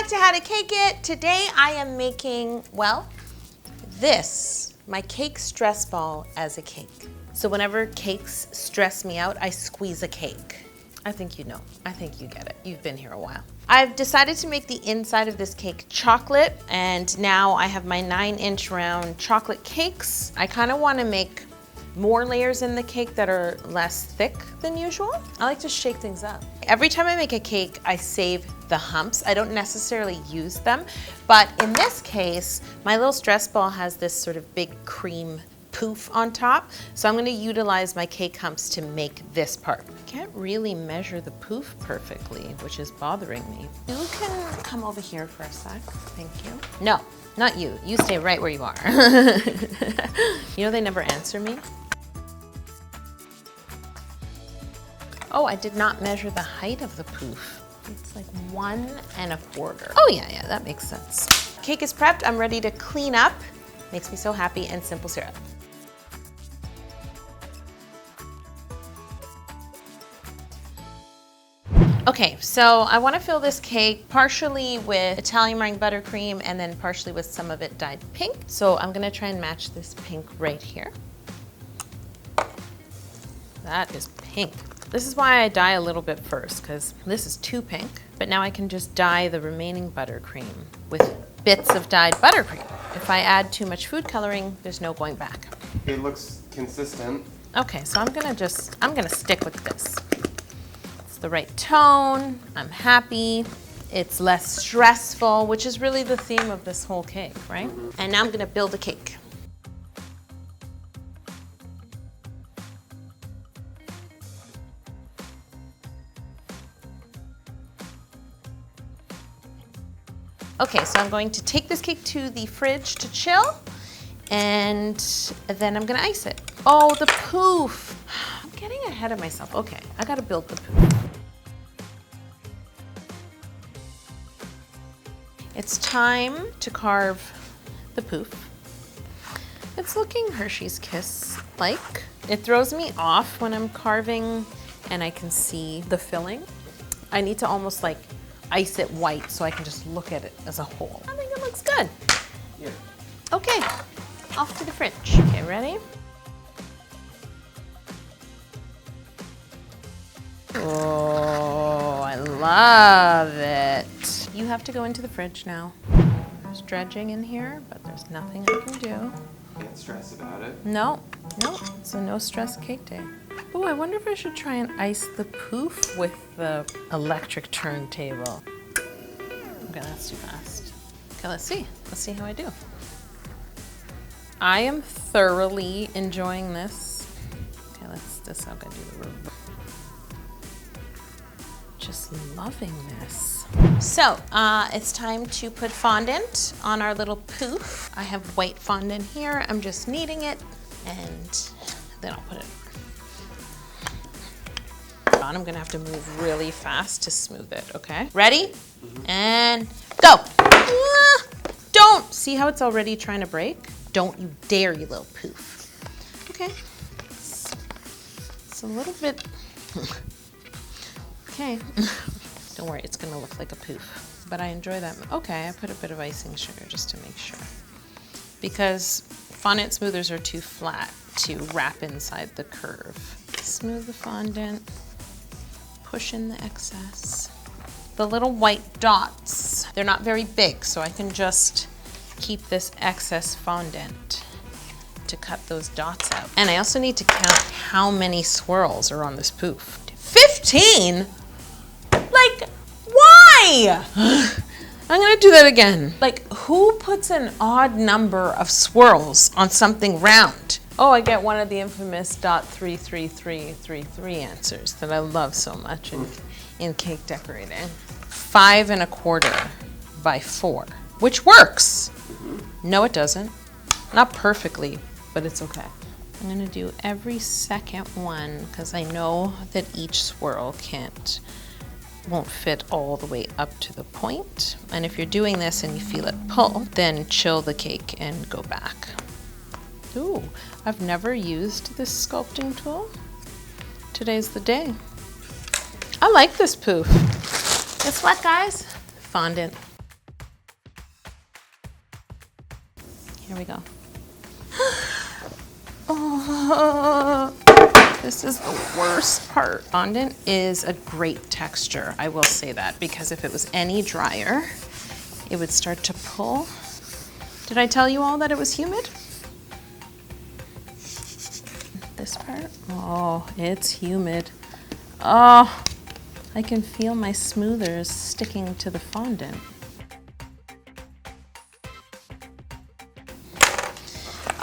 back to How to Cake It. Today I am making, well, this, my cake stress ball as a cake. So whenever cakes stress me out, I squeeze a cake. I think you know. I think you get it. You've been here a while. I've decided to make the inside of this cake chocolate, and now I have my 9-inch round chocolate cakes. I kind of want to make more layers in the cake that are less thick than usual. I like to shake things up. Every time I make a cake, I save the humps. I don't necessarily use them, but in this case, my little stress ball has this sort of big cream poof on top, so I'm going to utilize my cake humps to make this part. I can't really measure the poof perfectly, which is bothering me. You can come over here for a sec. Thank you. No, not you. You stay right where you are. You know they never answer me? Oh, I did not measure the height of the poof. It's like 1 1/4. Oh yeah, that makes sense. Cake is prepped. I'm ready to clean up. Makes me so happy, and simple syrup. Okay, so I want to fill this cake partially with Italian meringue buttercream and then partially with some of it dyed pink. So I'm going to try and match this pink right here. That is pink. This is why I dye a little bit first, because this is too pink. But now I can just dye the remaining buttercream with bits of dyed buttercream. If I add too much food coloring, there's no going back. It looks consistent. Okay, so I'm gonna stick with this. It's the right tone, I'm happy. It's less stressful, which is really the theme of this whole cake, right? Mm-hmm. And now I'm gonna build a cake. Okay, so I'm going to take this cake to the fridge to chill, and then I'm gonna ice it. Oh, the poof. I'm getting ahead of myself. Okay, I gotta build the poof. It's time to carve the poof. It's looking Hershey's Kiss-like. It throws me off when I'm carving and I can see the filling. I need to almost like ice it white so I can just look at it as a whole. I think it looks good. Yeah. Okay, off to the fridge. Okay, ready? Oh, I love it. You have to go into the fridge now. There's dredging in here, but there's nothing I can do. Can't stress about it. No, it's a no stress cake day. Oh, I wonder if I should try and ice the poof with the electric turntable. Okay, that's too fast. Okay, let's see. Let's see how I do. I am thoroughly enjoying this. Okay, I'm gonna do the reverse. Just loving this. So, it's time to put fondant on our little poof. I have white fondant here. I'm just kneading it, and then I'll put it on. I'm gonna have to move really fast to smooth it, okay? Ready? Mm-hmm. And go! Don't! See how it's already trying to break? Don't you dare, you little poof. Okay. It's a little bit... Okay. Don't worry, it's gonna look like a poof. But I enjoy that. Okay, I put a bit of icing sugar just to make sure. Because fondant smoothers are too flat to wrap inside the curve. Smooth the fondant. Push in the excess. The little white dots, they're not very big, so I can just keep this excess fondant to cut those dots out. And I also need to count how many swirls are on this poof. 15? Like, why? I'm gonna do that again. Like, who puts an odd number of swirls on something round? Oh, I get one of the infamous .33333 answers that I love so much in cake decorating. 5 1/4 by 4, which works. No, it doesn't. Not perfectly, but it's okay. I'm gonna do every second one because I know that each swirl won't fit all the way up to the point. And if you're doing this and you feel it pull, then chill the cake and go back. Ooh, I've never used this sculpting tool. Today's the day. I like this poof. Guess what, guys? Fondant. Here we go. Oh, this is the worst part. Fondant is a great texture, I will say that, because if it was any drier, it would start to pull. Did I tell you all that it was humid? This part? Oh, it's humid. Oh, I can feel my smoothers sticking to the fondant.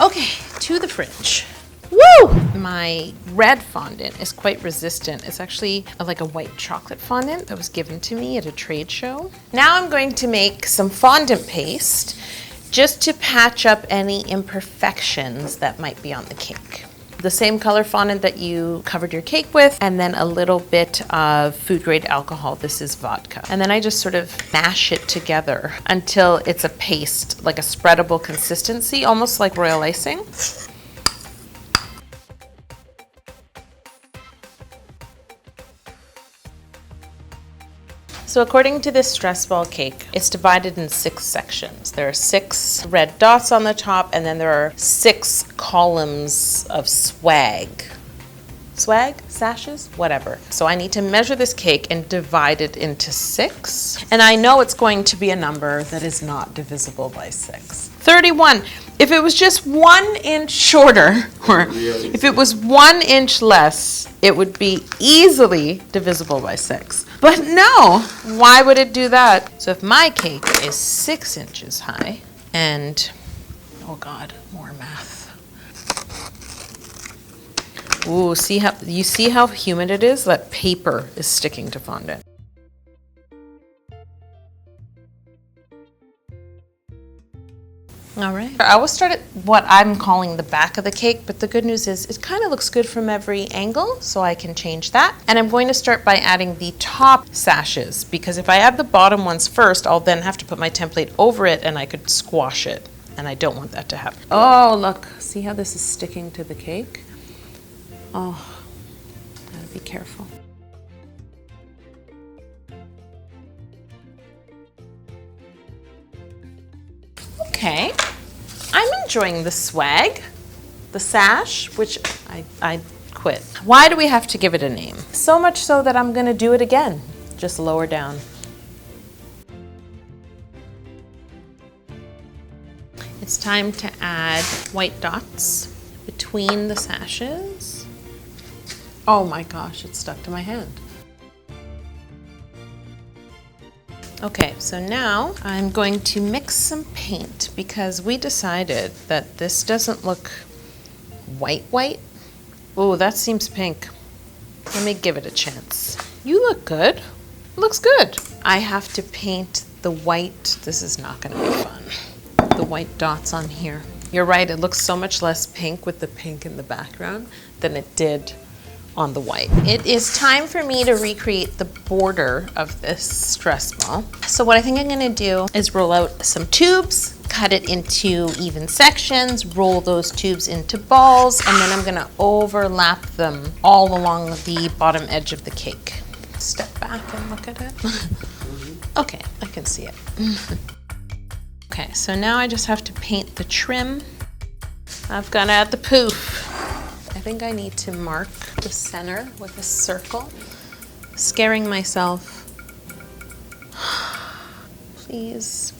Okay, to the fridge. Woo! My red fondant is quite resistant. It's actually like a white chocolate fondant that was given to me at a trade show. Now I'm going to make some fondant paste just to patch up any imperfections that might be on the cake. The same color fondant that you covered your cake with, and then a little bit of food grade alcohol. This is vodka. And then I just sort of mash it together until it's a paste, like a spreadable consistency, almost like royal icing. So according to this stress ball cake, it's divided in 6 sections. There are 6 red dots on the top, and then there are 6 columns of swag. Swag? Sashes? Whatever. So I need to measure this cake and divide it into 6. And I know it's going to be a number that is not divisible by 6. 31. If it was just 1 inch shorter, or if it was 1 inch less, it would be easily divisible by 6. But no, why would it do that? So if my cake is 6 inches high, and, oh God, more math. Ooh, you see how humid it is? That paper is sticking to fondant. All right. I will start at what I'm calling the back of the cake, but the good news is it kind of looks good from every angle, so I can change that. And I'm going to start by adding the top sashes, because if I add the bottom ones first, I'll then have to put my template over it and I could squash it, and I don't want that to happen. Oh, look, see how this is sticking to the cake? Oh, gotta be careful. Okay, I'm enjoying the swag, the sash, which I quit. Why do we have to give it a name? So much so that I'm gonna do it again, just lower down. It's time to add white dots between the sashes. Oh my gosh, it's stuck to my hand. Okay, so now I'm going to mix some paint because we decided that this doesn't look white. Oh, that seems pink. Let me give it a chance. You look good. It looks good. I have to paint the white. This is not gonna be fun. The white dots on here. You're right, it looks so much less pink with the pink in the background than it did on the white. It is time for me to recreate the border of this stress ball. So what I think I'm gonna do is roll out some tubes, cut it into even sections, roll those tubes into balls, and then I'm gonna overlap them all along the bottom edge of the cake. Step back and look at it. Okay, I can see it. Okay, so now I just have to paint the trim. I've got to add the poof. I think I need to mark the center with a circle. Scaring myself. Please.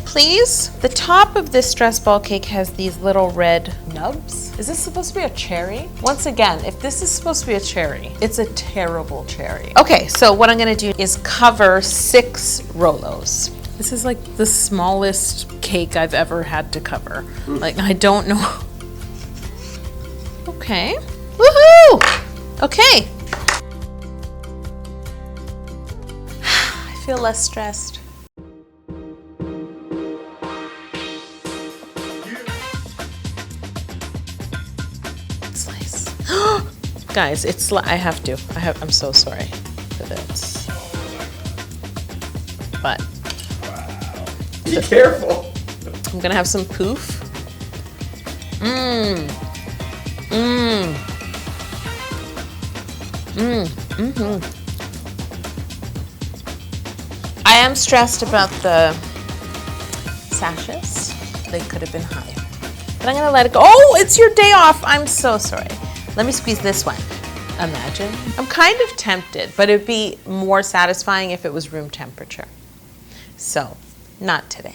Please? The top of this stress ball cake has these little red nubs. Is this supposed to be a cherry? Once again, if this is supposed to be a cherry, it's a terrible cherry. Okay, so what I'm gonna do is cover 6 Rolos. This is like the smallest cake I've ever had to cover. Like, I don't know. Okay. Woohoo! Okay. I feel less stressed. Slice. Guys, it's I'm so sorry for this. But be careful. I'm gonna have some poof. I am stressed about the sashes. they could have been higher. But I'm gonna let it go. Oh, it's your day off. I'm so sorry. Let me squeeze this one. Imagine. I'm kind of tempted, but it'd be more satisfying if it was room temperature. So, not today.